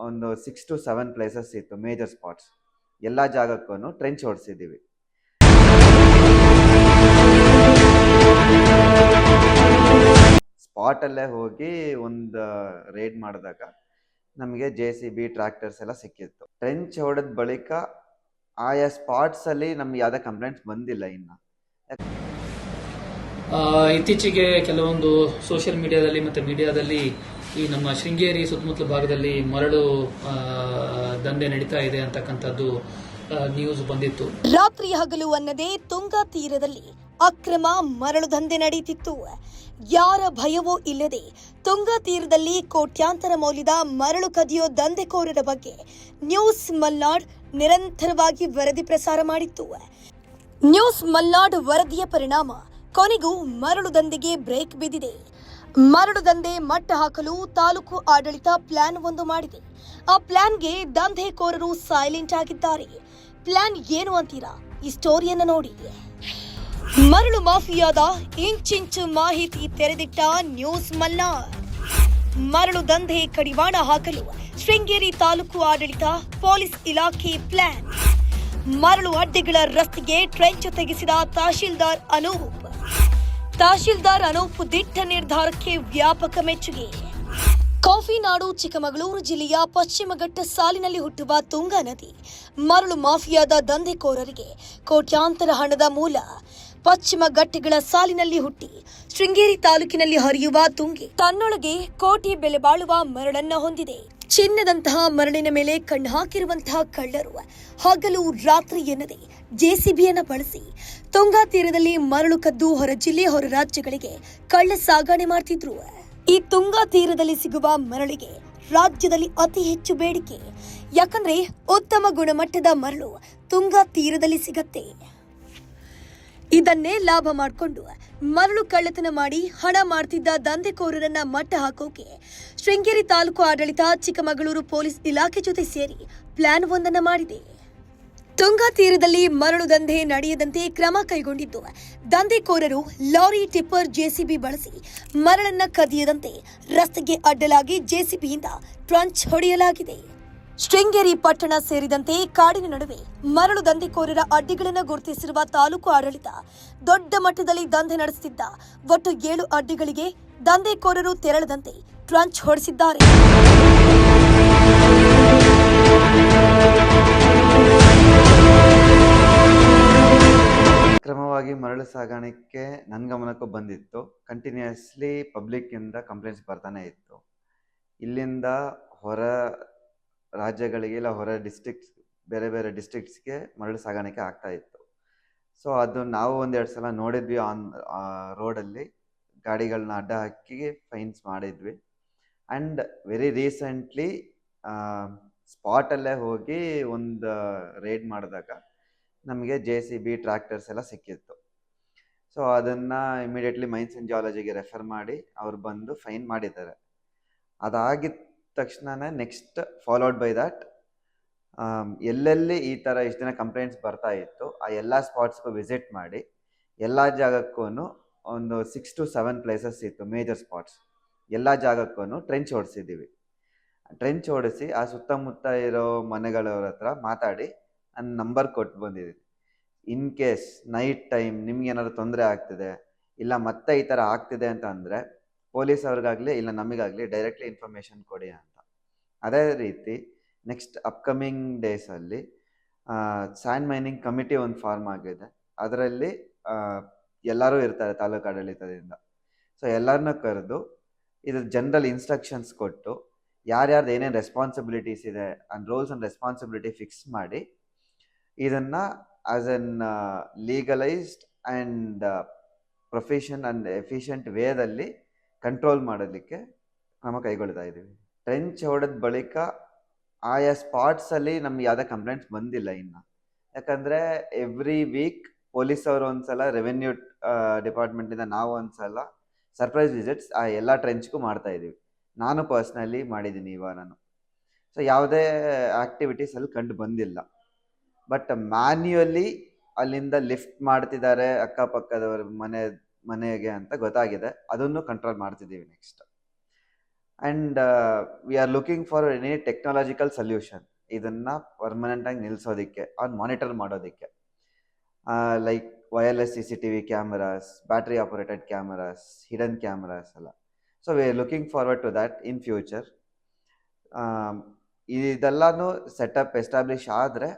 ಒಂದು 6 to 7 places ಇತ್ತು, major spots. ಎಲ್ಲ ಜಾಗಕ್ಕೂ ಟ್ರೆಂಚ್ ಹೊಡಿಸಿದ್ದೀವಿ. ಸ್ಪಾಟಲ್ಲೇ ಹೋಗಿ ಒಂದು ರೇಡ್ ಮಾಡಿದಾಗ ನಮಗೆ JCB ಟ್ರ್ಯಾಕ್ಟರ್ಸ್ ಎಲ್ಲ ಸಿಕ್ಕಿತ್ತು. ಟ್ರೆಂಚ್ ಹೊಡೆದ ಬಳಿಕ ಆಯಾ ಸ್ಪಾಟ್ಸಲ್ಲಿ ನಮ್ಗೆ ಯಾವುದೇ ಕಂಪ್ಲೇಂಟ್ಸ್ ಬಂದಿಲ್ಲ. ಇನ್ನು ಇತ್ತೀಚೆಗೆ ಕೆಲವೊಂದು ಸೋಷಿಯಲ್ ಮೀಡಿಯಾದಲ್ಲಿ ಮತ್ತು ಮೀಡಿಯಾದಲ್ಲಿ ಈ ನಮ್ಮ ಶೃಂಗೇರಿ ಸುತ್ತಮುತ್ತಲ ಭಾಗದಲ್ಲಿ ಮರಳು ದಂಧೆ ನಡೀತಾ ಇದೆ ಅಂತಕ್ಕಂಥದ್ದು ನ್ಯೂಸ್ ಬಂದಿತ್ತು. ರಾತ್ರಿ ಹಗಲು ಅನ್ನದೇ ತುಂಗಾ ತೀರದಲ್ಲಿ ಅಕ್ರಮ ಮರಳು ದಂಧೆ ನಡೆಯುತ್ತಿತ್ತು. ಯಾರ ಭಯವೂ ಇಲ್ಲದೆ ತುಂಗಾ ತೀರದಲ್ಲಿ ಕೋಟ್ಯಾಂತರ ಮೌಲ್ಯದ ಮರಳು ಕದಿಯೋ ದಂಧೆಕೋರರ ಬಗ್ಗೆ ನ್ಯೂಸ್ ಮಲ್ನಾಡ್ ನಿರಂತರವಾಗಿ ವರದಿ ಪ್ರಸಾರ ಮಾಡಿತ್ತು. ನ್ಯೂಸ್ ಮಲ್ನಾಡ್ ವರದಿಯ ಪರಿಣಾಮ ಕೊನೆಗೂ ಮರಳು ದಂಧೆಗೆ ಬ್ರೇಕ್ ಬಿದ್ದಿದೆ. ಮರಳು ದಂಧೆ ಮಟ್ಟ ಹಾಕಲು ತಾಲೂಕು ಆಡಳಿತ ಪ್ಲಾನ್ ಒಂದು ಮಾಡಿದೆ. ಆ ಪ್ಲಾನ್ಗೆ ದಂಧೆಕೋರರು ಸೈಲೆಂಟ್ ಆಗಿದ್ದಾರೆ. ಪ್ಲಾನ್ ಏನು ಅಂತೀರಾ? ಈ ಸ್ಟೋರಿಯನ್ನು ನೋಡಿ. ಮರಳು ಮಾಫಿಯಾದ ಇಂಚಿಂಚು ಮಾಹಿತಿ ತೆರೆದಿಟ್ಟ ನ್ಯೂಸ್ ಮಲ್ನಾಡ್. ಮರಳು ದಂಧೆ ಕಡಿವಾಣ ಹಾಕಲು ಶೃಂಗೇರಿ ತಾಲೂಕು ಆಡಳಿತ ಪೊಲೀಸ್ ಇಲಾಖೆ ಪ್ಲಾನ್. ಮರಳು ಅಡ್ಡೆಗಳ ರಸ್ತೆಗೆ ಟ್ರೆಂಚ್ ತೆಗೆಸಿದ ತಹಶೀಲ್ದಾರ್ ಅನೂಪ್ ದಿಟ್ಟ ನಿರ್ಧಾರಕ್ಕೆ ವ್ಯಾಪಕ ಮೆಚ್ಚುಗೆ. ಕಾಫಿ ನಾಡು ಚಿಕ್ಕಮಗಳೂರು ಜಿಲ್ಲೆಯ ಪಶ್ಚಿಮ ಘಟ್ಟ ಸಾಲಿನಲ್ಲಿ ಹುಟ್ಟುವ ತುಂಗಾ ನದಿ ಮರಳು ಮಾಫಿಯಾದ ದಂಧೆಕೋರರಿಗೆ ಕೋಟ್ಯಾಂತರ ಹಣದ ಮೂಲ. ಪಶ್ಚಿಮ ಘಟ್ಟಗಳ ಸಾಲಿನಲ್ಲಿ ಹುಟ್ಟಿ ಶೃಂಗೇರಿ ತಾಲೂಕಿನಲ್ಲಿ ಹರಿಯುವ ತುಂಗೆ ತನ್ನೊಳಗೆ ಕೋಟಿ ಬೆಲೆ ಬಾಳುವ ಮರಳನ್ನ ಹೊಂದಿದೆ. ಚಿನ್ನದಂತಹ ಮರಳಿನ ಮೇಲೆ ಕಣ್ಣು ಹಾಕಿರುವಂತಹ ಕಳ್ಳರು ಹಗಲು ರಾತ್ರಿ ಎನ್ನದೆ JCBಯನ್ನು ಬಳಸಿ ತುಂಗಾ ತೀರದಲ್ಲಿ ಮರಳು ಕದ್ದು ಹೊರ ಜಿಲ್ಲೆ ಹೊರ ರಾಜ್ಯಗಳಿಗೆ ಕಳ್ಳ ಸಾಗಣೆ ಮಾಡ್ತಿದ್ರು. ಈ ತುಂಗಾ ತೀರದಲ್ಲಿ ಸಿಗುವ ಮರಳಿಗೆ ರಾಜ್ಯದಲ್ಲಿ ಅತಿ ಹೆಚ್ಚು ಬೇಡಿಕೆ. ಯಾಕಂದ್ರೆ ಉತ್ತಮ ಗುಣಮಟ್ಟದ ಮರಳು ತುಂಗಾ ತೀರದಲ್ಲಿ ಸಿಗತ್ತೆ. ಇದನ್ನೇ ಲಾಭ ಮಾಡಿಕೊಂಡು ಮರಳು ಕಳ್ಳತನ ಮಾಡಿ ಹಣ ಮಾಡ್ತಿದ್ದ ದಂಧೆಕೋರರನ್ನ ಮಟ್ಟ ಹಾಕೋಕೆ ಶೃಂಗೇರಿ ತಾಲೂಕು ಆಡಳಿತ ಚಿಕ್ಕಮಗಳೂರು ಪೊಲೀಸ್ ಇಲಾಖೆ ಜೊತೆ ಸೇರಿ ಪ್ಲಾನ್ ಒಂದನ್ನು ಮಾಡಿದೆ. ತುಂಗಾ ತೀರದಲ್ಲಿ ಮರಳು ದಂಧೆ ನಡೆಯದಂತೆ ಕ್ರಮ ಕೈಗೊಂಡಿದ್ದು ದಂಧೆಕೋರರು ಲಾರಿ, ಟಿಪ್ಪರ್, JCB ಬಳಸಿ ಮರಳನ್ನ ಕದಿಯದಂತೆ ರಸ್ತೆಗೆ ಅಡ್ಡಲಾಗಿ JCBಯಿಂದ ಟ್ರಂಚ್ ಹೊಡೆಯಲಾಗಿದೆ. ಶೃಂಗೇರಿ ಪಟ್ಟಣ ಸೇರಿದಂತೆ ಕಾಡಿನ ನಡುವೆ ಮರಳು ದಂಧೆಕೋರರ ಅಡ್ಡಿಗಳನ್ನು ಗುರುತಿಸಿರುವ ತಾಲೂಕು ಆಡಳಿತ ದೊಡ್ಡ ಮಟ್ಟದಲ್ಲಿ ದಂಧೆ ನಡೆಸುತ್ತಿದ್ದ ಒಟ್ಟು 7 ಅಡ್ಡಿಗಳಿಗೆ ದಂಧೆಕೋರರು ತೆರಳದಂತೆ ಟ್ರಂಚ್ ಹೊಡೆಸಿದ್ದಾರೆ. ಕ್ರಮವಾಗಿ ಮರಳು ಸಾಗಾಣಿಕೆ ನನ್ನ ಗಮನಕ್ಕೂ ಬಂದಿತ್ತು. ಕಂಟಿನ್ಯೂಸ್ಲಿ ಪಬ್ಲಿಕ್ ಇಂದ ಕಂಪ್ಲೇಂಟ್ಸ್ ಬರ್ತಾನೆ ಇತ್ತು. ಇಲ್ಲಿಂದ ಹೊರ ರಾಜ್ಯಗಳಿಗೆ ಇಲ್ಲ ಹೊರ ಡಿಸ್ಟ್ರಿಕ್ಟ್ಸ್, ಬೇರೆ ಬೇರೆ ಡಿಸ್ಟ್ರಿಕ್ಟ್ಸ್ಗೆ ಮರಳು ಸಾಗಾಣಿಕೆ ಆಗ್ತಾ ಇತ್ತು. ಸೊ ಅದು ನಾವು 1-2 ಸಲ ನೋಡಿದ್ವಿ. ರೋಡಲ್ಲಿ ಗಾಡಿಗಳನ್ನ ಅಡ್ಡ ಹಾಕಿ ಫೈನ್ಸ್ ಮಾಡಿದ್ವಿ. ಆ್ಯಂಡ್ ವೆರಿ ರೀಸೆಂಟ್ಲಿ ಸ್ಪಾಟಲ್ಲೇ ಹೋಗಿ ಒಂದು ರೇಡ್ ಮಾಡಿದಾಗ ನಮಗೆ JCB ಟ್ರ್ಯಾಕ್ಟರ್ಸ್ ಎಲ್ಲ ಸಿಕ್ಕಿತ್ತು. ಸೊ ಅದನ್ನು ಇಮಿಡಿಯೇಟ್ಲಿ ಮೈನ್ಸ್ ಆ್ಯಂಡ್ ಜಿಯಾಲಜಿಗೆ ರೆಫರ್ ಮಾಡಿ ಅವ್ರು ಬಂದು ಫೈನ್ ಮಾಡಿದ್ದಾರೆ. ಅದಾಗಿದ್ದ ತಕ್ಷಣನೇ ನೆಕ್ಸ್ಟ್ ಫಾಲೋಡ್ ಬೈ ದ್ಯಾಟ್ ಎಲ್ಲೆಲ್ಲಿ ಈ ಥರ ಇಷ್ಟು ದಿನ ಕಂಪ್ಲೇಂಟ್ಸ್ ಬರ್ತಾ ಇತ್ತು ಆ ಎಲ್ಲ ಸ್ಪಾಟ್ಸ್ಗೂ ವಿಸಿಟ್ ಮಾಡಿ ಎಲ್ಲ ಜಾಗಕ್ಕೂ ಒಂದು 6 to 7 ಪ್ಲೇಸಸ್ ಇತ್ತು, ಮೇಜರ್ ಸ್ಪಾಟ್ಸ್. ಎಲ್ಲ ಜಾಗಕ್ಕೂ ಟ್ರೆಂಚ್ ಹೊಡಿಸಿದ್ದೀವಿ. ಟ್ರೆಂಚ್ ಹೊಡಿಸಿ ಆ ಸುತ್ತಮುತ್ತ ಇರೋ ಮನೆಗಳವ್ರ ಹತ್ರ ಮಾತಾಡಿ ನನ್ನ ನಂಬರ್ ಕೊಟ್ಟು ಬಂದಿದ್ದೀನಿ. ಇನ್ ಕೇಸ್ ನೈಟ್ ಟೈಮ್ ನಿಮ್ಗೆ ಏನಾದ್ರು ತೊಂದರೆ ಆಗ್ತಿದೆ ಇಲ್ಲ ಮತ್ತೆ ಈ ಥರ ಆಗ್ತಿದೆ ಅಂತ ಅಂದರೆ ಪೊಲೀಸ್ ಅವ್ರಿಗಾಗಲಿ ಇಲ್ಲ ನಮಗಾಗಲಿ ಡೈರೆಕ್ಟ್ಲಿ ಇನ್ಫಾರ್ಮೇಷನ್ ಕೊಡಿ ಅಂತ. ಅದೇ ರೀತಿ ನೆಕ್ಸ್ಟ್ ಅಪ್ಕಮಿಂಗ್ ಡೇಸಲ್ಲಿ ಸ್ಯಾಂಡ್ ಮೈನಿಂಗ್ ಕಮಿಟಿ ಒಂದು ಫಾರ್ಮ್ ಆಗಿದೆ. ಅದರಲ್ಲಿ ಎಲ್ಲರೂ ಇರ್ತಾರೆ ತಾಲೂಕು ಆಡಳಿತದಿಂದ. ಸೊ ಎಲ್ಲರನ್ನ ಕರೆದು ಇದು ಜನರಲ್ ಇನ್ಸ್ಟ್ರಕ್ಷನ್ಸ್ ಕೊಟ್ಟು ಯಾರ್ಯಾರ್ದು ಏನೇನು ರೆಸ್ಪಾನ್ಸಿಬಿಲಿಟೀಸ್ ಇದೆ and roles and responsibility fix ಮಾಡಿ ಇದನ್ನು as an legalised and profession and efficient ವೇದಲ್ಲಿ ಕಂಟ್ರೋಲ್ ಮಾಡೋದಕ್ಕೆ ಕ್ರಮ ಕೈಗೊಳ್ತಾ ಇದ್ದೀವಿ. ಟ್ರೆಂಚ್ ಹೊಡೆದ ಬಳಿಕ ಆಯಾ ಸ್ಪಾಟ್ಸಲ್ಲಿ ನಮ್ಗೆ ಯಾವುದೇ ಕಂಪ್ಲೇಂಟ್ಸ್ ಬಂದಿಲ್ಲ ಇನ್ನು. ಯಾಕಂದರೆ ಎವ್ರಿ ವೀಕ್ ಪೊಲೀಸ್ ಅವರು ಒಂದ್ಸಲ, ರೆವೆನ್ಯೂ ಡಿಪಾರ್ಟ್ಮೆಂಟಿಂದ ನಾವು ಒಂದ್ಸಲ ಸರ್ಪ್ರೈಸ್ ವಿಸಿಟ್ಸ್ ಆ ಎಲ್ಲ ಟ್ರೆಂಚ್ಗೂ ಮಾಡ್ತಾ ಇದ್ದೀವಿ. ನಾನು ಪರ್ಸ್ನಲಿ ಮಾಡಿದ್ದೀನಿ ಈ ವಾರನೂ. ಸೊ ಯಾವುದೇ ಆ್ಯಕ್ಟಿವಿಟೀಸ್ ಅಲ್ಲಿ ಕಂಡು ಬಂದಿಲ್ಲ. ಬಟ್ ಮ್ಯಾನ್ಯುಯಲಿ ಅಲ್ಲಿಂದ ಲಿಫ್ಟ್ ಮಾಡ್ತಿದ್ದಾರೆ ಅಕ್ಕಪಕ್ಕದವ್ರ ಮನೆಗೆ ಅಂತ ಗೊತ್ತಾಗಿದೆ. ಅದನ್ನು ಕಂಟ್ರೋಲ್ ಮಾಡ್ತಿದ್ದೀವಿ next. And we are looking for any technological solution ಇದನ್ನು ಪರ್ಮನೆಂಟಾಗಿ ನಿಲ್ಲಿಸೋದಕ್ಕೆ ಮಾನಿಟರ್ ಮಾಡೋದಕ್ಕೆ, like wireless CCTV cameras, battery operated cameras, hidden cameras ಎಲ್ಲ. So we are looking forward to that in future. ಇದೆಲ್ಲನೂ ಸೆಟಪ್ ಎಸ್ಟಾಬ್ಲಿಷ್ ಆದರೆ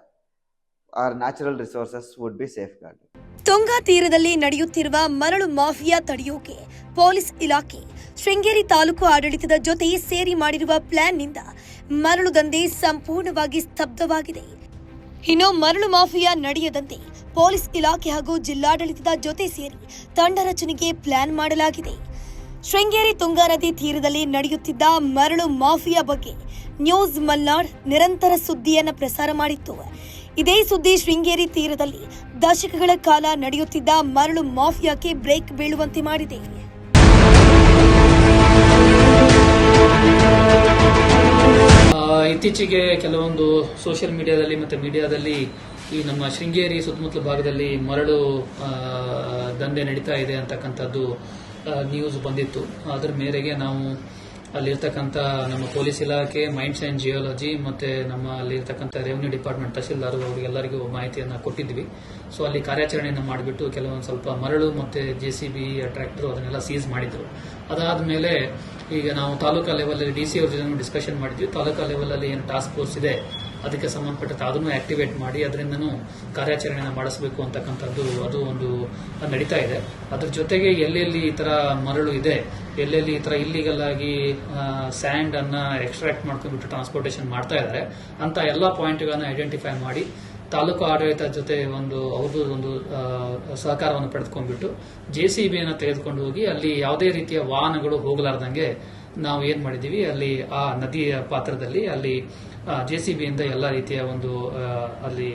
our natural resources would be safeguard. Tunga ತೀರದಲ್ಲಿ ನಡೆಯುತ್ತಿರುವ ಮರಳು ಮಾಫಿಯಾ ತಡೆಯೋಕೆ ಪೊಲೀಸ್ ಇಲಾಖೆ ಶೃಂಗೇರಿ ತಾಲೂಕು ಆಡಳಿತದ ಜೊತೆ ಸೇರಿ ಮಾಡಿರುವ ಪ್ಲಾನ್ನಿಂದ ಮರಳು ದಂಧೆ ಸಂಪೂರ್ಣವಾಗಿ ಸ್ತಬ್ಧವಾಗಿದೆ. ಇನ್ನು ಮರಳು ಮಾಫಿಯಾ ನಡೆಯದಂತೆ ಪೊಲೀಸ್ ಇಲಾಖೆ ಹಾಗೂ ಜಿಲ್ಲಾಡಳಿತದ ಜೊತೆ ಸೇರಿ ತಂಡ ರಚನೆಗೆ ಪ್ಲಾನ್ ಮಾಡಲಾಗಿದೆ. ಶೃಂಗೇರಿ ತುಂಗಾ ನದಿ ತೀರದಲ್ಲಿ ನಡೆಯುತ್ತಿದ್ದ ಮರಳು ಮಾಫಿಯಾ ಬಗ್ಗೆ ನ್ಯೂಸ್ ಮಲ್ನಾಡ್ ನಿರಂತರ ಸುದ್ದಿಯನ್ನು ಪ್ರಸಾರ ಮಾಡಿತ್ತು. ಇದೇ ಸುದ್ದಿ ಶೃಂಗೇರಿ ತೀರದಲ್ಲಿ ದಶಕಗಳ ಕಾಲ ನಡೆಯುತ್ತಿದ್ದ ಮರಳು ಮಾಫಿಯಾಕ್ಕೆ ಬ್ರೇಕ್ ಬೀಳುವಂತೆ ಮಾಡಿದೆ. ಇತ್ತೀಚೆಗೆ ಕೆಲವೊಂದು ಸೋಷಿಯಲ್ ಮೀಡಿಯಾದಲ್ಲಿ ಮತ್ತು ಮೀಡಿಯಾದಲ್ಲಿ ಈ ನಮ್ಮ ಶೃಂಗೇರಿ ಸುತ್ತಮುತ್ತಲ ಭಾಗದಲ್ಲಿ ಮರಳು ದಂಧೆ ನಡೀತಾ ಇದೆ ಅಂತಕ್ಕಂಥದ್ದು ನ್ಯೂಸ್ ಬಂದಿತ್ತು. ಅದರ ಮೇರೆಗೆ ನಾವು ಅಲ್ಲಿರ್ತಕ್ಕಂಥ ನಮ್ಮ ಪೊಲೀಸ್ ಇಲಾಖೆ, ಮೈನ್ಸ್ ಆ್ಯಂಡ್ ಜಿಯಾಲಜಿ ಮತ್ತು ನಮ್ಮ ಅಲ್ಲಿರ್ತಕ್ಕಂಥ ರೆವಿನ್ಯೂ ಡಿಪಾರ್ಟ್ಮೆಂಟ್ ತಹಶೀಲ್ದಾರ್ ಅವರಿಗೆಲ್ಲರಿಗೂ ಮಾಹಿತಿಯನ್ನು ಕೊಟ್ಟಿದ್ವಿ. ಸೊ ಅಲ್ಲಿ ಕಾರ್ಯಾಚರಣೆಯನ್ನು ಮಾಡಿಬಿಟ್ಟು ಕೆಲವೊಂದು ಸ್ವಲ್ಪ ಮರಳು ಮತ್ತು JCB ಟ್ರ್ಯಾಕ್ಟರ್ ಅದನ್ನೆಲ್ಲ ಸೀಸ್ ಮಾಡಿದ್ರು. ಅದಾದ ಮೇಲೆ ಈಗ ನಾವು ತಾಲೂಕಾ ಲೆವೆಲಲ್ಲಿ DC ಅವ್ರ ಜೊತೆ ಡಿಸ್ಕಷನ್ ಮಾಡಿದ್ವಿ. ತಾಲೂಕಾ ಲೆವೆಲಲ್ಲಿ ಏನು ಟಾಸ್ಕ್ ಫೋರ್ಸ್ ಇದೆ ಅದಕ್ಕೆ ಸಂಬಂಧಪಟ್ಟ ಅದನ್ನು ಆಕ್ಟಿವೇಟ್ ಮಾಡಿ ಅದರಿಂದನೂ ಕಾರ್ಯಾಚರಣೆಯನ್ನು ಮಾಡಿಸಬೇಕು ಅಂತಕ್ಕಂಥದ್ದು ಅದು ಒಂದು ನಡೀತಾ ಇದೆ. ಅದ್ರ ಜೊತೆಗೆ ಎಲ್ಲೆಲ್ಲಿ ಈ ಥರ ಮರಳು ಇದೆ, ಎಲ್ಲೆಲ್ಲಿ ಈ ಥರ ಇಲ್ಲಿಗಲ್ ಆಗಿ ಸ್ಯಾಂಡ್ ಅನ್ನ ಎಕ್ಸ್ಟ್ರಾಕ್ಟ್ ಮಾಡ್ಕೊಂಡ್ಬಿಟ್ಟು ಟ್ರಾನ್ಸ್ಪೋರ್ಟೇಷನ್ ಮಾಡ್ತಾ ಇದ್ದಾರೆ ಅಂತ ಎಲ್ಲ ಪಾಯಿಂಟ್ಗಳನ್ನು ಐಡೆಂಟಿಫೈ ಮಾಡಿ ತಾಲೂಕು ಆಡಳಿತ ಜೊತೆ ಅವ್ರದ್ದು ಒಂದು ಸಹಕಾರವನ್ನು ಪಡೆದುಕೊಂಡ್ಬಿಟ್ಟು JCBಯನ್ನು ತೆಗೆದುಕೊಂಡು ಹೋಗಿ ಅಲ್ಲಿ ಯಾವುದೇ ರೀತಿಯ ವಾಹನಗಳು ಹೋಗಲಾರ್ದಂಗೆ ನಾವು ಏನ್ ಮಾಡಿದೀವಿ, ಅಲ್ಲಿ ಆ ನದಿಯ ಪಾತ್ರದಲ್ಲಿ ಅಲ್ಲಿ JCBಯಿಂದ ಎಲ್ಲ ರೀತಿಯ ಒಂದು ಅಲ್ಲಿ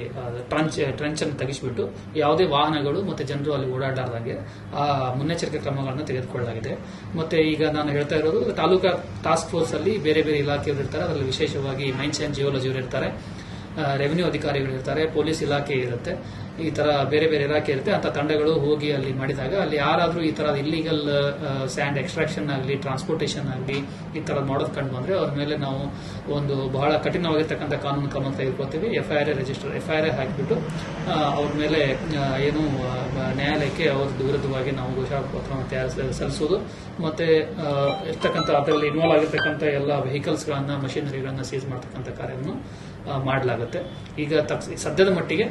ಟ್ರಂಚ್ ಅನ್ನು ತೆಗೆಸಿಬಿಟ್ಟು ಯಾವುದೇ ವಾಹನಗಳು ಮತ್ತೆ ಜನರು ಅಲ್ಲಿ ಓಡಾಡಲಾರ್ದಂಗೆ ಆ ಮುನ್ನೆಚ್ಚರಿಕೆ ಕ್ರಮಗಳನ್ನು ತೆಗೆದುಕೊಳ್ಳಲಾಗಿದೆ. ಮತ್ತೆ ಈಗ ನಾನು ಹೇಳ್ತಾ ಇರೋದು ತಾಲೂಕಾ ಟಾಸ್ಕ್ ಫೋರ್ಸ್ ಅಲ್ಲಿ ಬೇರೆ ಬೇರೆ ಇಲಾಖೆಯವರು ಇರ್ತಾರೆ. ಅದರಲ್ಲಿ ವಿಶೇಷವಾಗಿ ಮೈನ್ಸ್ ಆ್ಯಂಡ್ ಜಿಯಾಲಜಿ ಅವರು ಇರ್ತಾರೆ, ರೆವಿನ್ಯೂ ಅಧಿಕಾರಿಗಳು ಇರ್ತಾರೆ, ಪೊಲೀಸ್ ಇಲಾಖೆ ಇರುತ್ತೆ, ಈ ತರ ಬೇರೆ ಬೇರೆ ಇಲಾಖೆ ಇರುತ್ತೆ. ಅಂತ ತಂಡಗಳು ಹೋಗಿ ಅಲ್ಲಿ ಮಾಡಿದಾಗ ಅಲ್ಲಿ ಯಾರಾದ್ರೂ ಈ ತರ ಇಲ್ಲಿಗಲ್ ಸ್ಯಾಂಡ್ ಎಕ್ಸ್ಟ್ರಾಕ್ಷನ್ ಆಗಲಿ, ಟ್ರಾನ್ಸ್ಪೋರ್ಟೇಷನ್ ಆಗಲಿ ಈ ತರ ಮಾಡೋದು ಕಂಡು ಬಂದ್ರೆ ಅವ್ರ ಮೇಲೆ ನಾವು ಒಂದು ಬಹಳ ಕಠಿಣವಾಗಿರ್ತಕ್ಕಂಥ ಕಾನೂನು ಕ್ರಮ ತೆಗೆದುಕೊಳ್ತೀವಿ. FIR ಹಾಕಿಬಿಟ್ಟು ಅವ್ರ ಮೇಲೆ ಏನು ನ್ಯಾಯಾಲಯಕ್ಕೆ ಅವ್ರ ವಿರುದ್ಧವಾಗಿ ನಾವು ಘೋಷಣಾಪತ್ರವನ್ನು ಸಲ್ಲಿಸೋದು, ಮತ್ತೆ ಇರ್ತಕ್ಕಂಥ ಅದರಲ್ಲಿ ಇನ್ವಾಲ್ವ್ ಆಗಿರ್ತಕ್ಕಂಥ ಎಲ್ಲ ವೆಹಿಕಲ್ಸ್ಗಳನ್ನ, ಮಷಿನರಿಗಳನ್ನ ಸೀಸ್ ಮಾಡ್ತಕ್ಕಂಥ ಕಾರ್ಯವನ್ನು ಮಾಡಲಾಗುತ್ತೆ. ಈಗ ಸದ್ಯದ ಮಟ್ಟಿಗೆ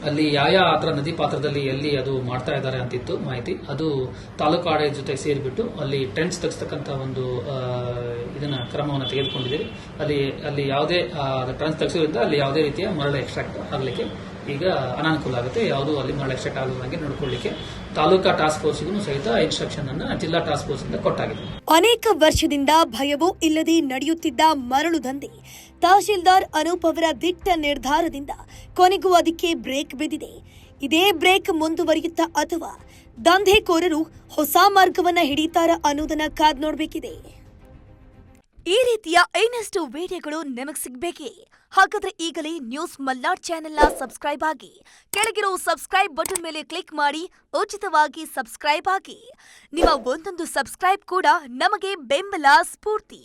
ಅಲ್ಲಿ ಯಾವ ಅದರ ನದಿ ಪಾತ್ರದಲ್ಲಿ ಎಲ್ಲಿ ಅದು ಮಾಡ್ತಾ ಇದ್ದಾರೆ ಅಂತಿತ್ತು ಮಾಹಿತಿ. ಅದು ತಾಲೂಕು ಆಡಳಿತ ಜೊತೆ ಸೇರಿಬಿಟ್ಟು ಅಲ್ಲಿ ಟ್ರೆಂಚ್ ತೆಗೆಸ್ತಕ್ಕಂಥ ಒಂದು ಇದನ್ನ ಕ್ರಮವನ್ನು ತೆಗೆದುಕೊಂಡಿದ್ದೀವಿ. ಅಲ್ಲಿ ಯಾವುದೇ ಟ್ರೆಂಚ್ ತೆಗೆಸೋದ್ರಿಂದ ಅಲ್ಲಿ ಯಾವುದೇ ರೀತಿಯ ಮರಳು ಎಕ್ಸ್ಟ್ರಾಕ್ಟ್ ಆಗಲಿಕ್ಕೆ ಈಗ ಅನಾನುಕೂಲ ಆಗುತ್ತೆ. ಯಾವುದು ಅಲ್ಲಿ ಮರಳು ಎಕ್ಸ್ಟ್ರಾಕ್ಟ್ ಆಗದಂಗೆ ನೋಡಿಕೊಳ್ಳಿಕ್ಕೆ ತಾಲೂಕಾ ಟಾಸ್ಕ್ ಫೋರ್ಸ್ಗೂ ಸಹಿತ ಇನ್ಸ್ಟ್ರಕ್ಷನ್ ಅನ್ನು ಜಿಲ್ಲಾ ಟಾಸ್ಕ್ ಫೋರ್ಸ್ ಇಂದ ಕೊಟ್ಟಾಗಿದೆ. ಅನೇಕ ವರ್ಷದಿಂದ ಭಯವೂ ಇಲ್ಲದೆ ನಡೆಯುತ್ತಿದ್ದ ಮರಳು ದಂಧೆ ತಹಶೀಲ್ದಾರ್ ಅನೂಪ್ ಅವರ ದಿಟ್ಟ ನಿರ್ಧಾರದಿಂದ ಕೊನೆಗೂ ಅದಕ್ಕೆ ಬ್ರೇಕ್ ಬಿದ್ದಿದೆ. ಇದೇ ಬ್ರೇಕ್ ಮುಂದುವರಿಯುತ್ತಾ ಅಥವಾ ದಂಧೆಕೋರರು ಹೊಸ ಮಾರ್ಗವನ್ನ ಹಿಡಿತಾರ ಅನ್ನೋದನ್ನ ಕಾದ್ ನೋಡ್ಬೇಕಿದೆ. ಈ ರೀತಿಯ ಇನ್ನಷ್ಟು ವಿಡಿಯೋಗಳು ನಿಮಗೆ ಸಿಗಬೇಕೇ? ಹಾಗಾದ್ರೆ ಈಗಲೇ ನ್ಯೂಸ್ ಮಲ್ನಾಡ್ ಚಾನೆಲ್ನ ಸಬ್ಸ್ಕ್ರೈಬ್ ಆಗಿ, ಕೆಳಗಿರೋ ಸಬ್ಸ್ಕ್ರೈಬ್ ಬಟನ್ ಮೇಲೆ ಕ್ಲಿಕ್ ಮಾಡಿ ಉಚಿತವಾಗಿ ಸಬ್ಸ್ಕ್ರೈಬ್ ಆಗಿ. ನಿಮ್ಮ ಒಂದೊಂದು ಸಬ್ಸ್ಕ್ರೈಬ್ ಕೂಡ ನಮಗೆ ಬೆಂಬಲ, ಸ್ಫೂರ್ತಿ.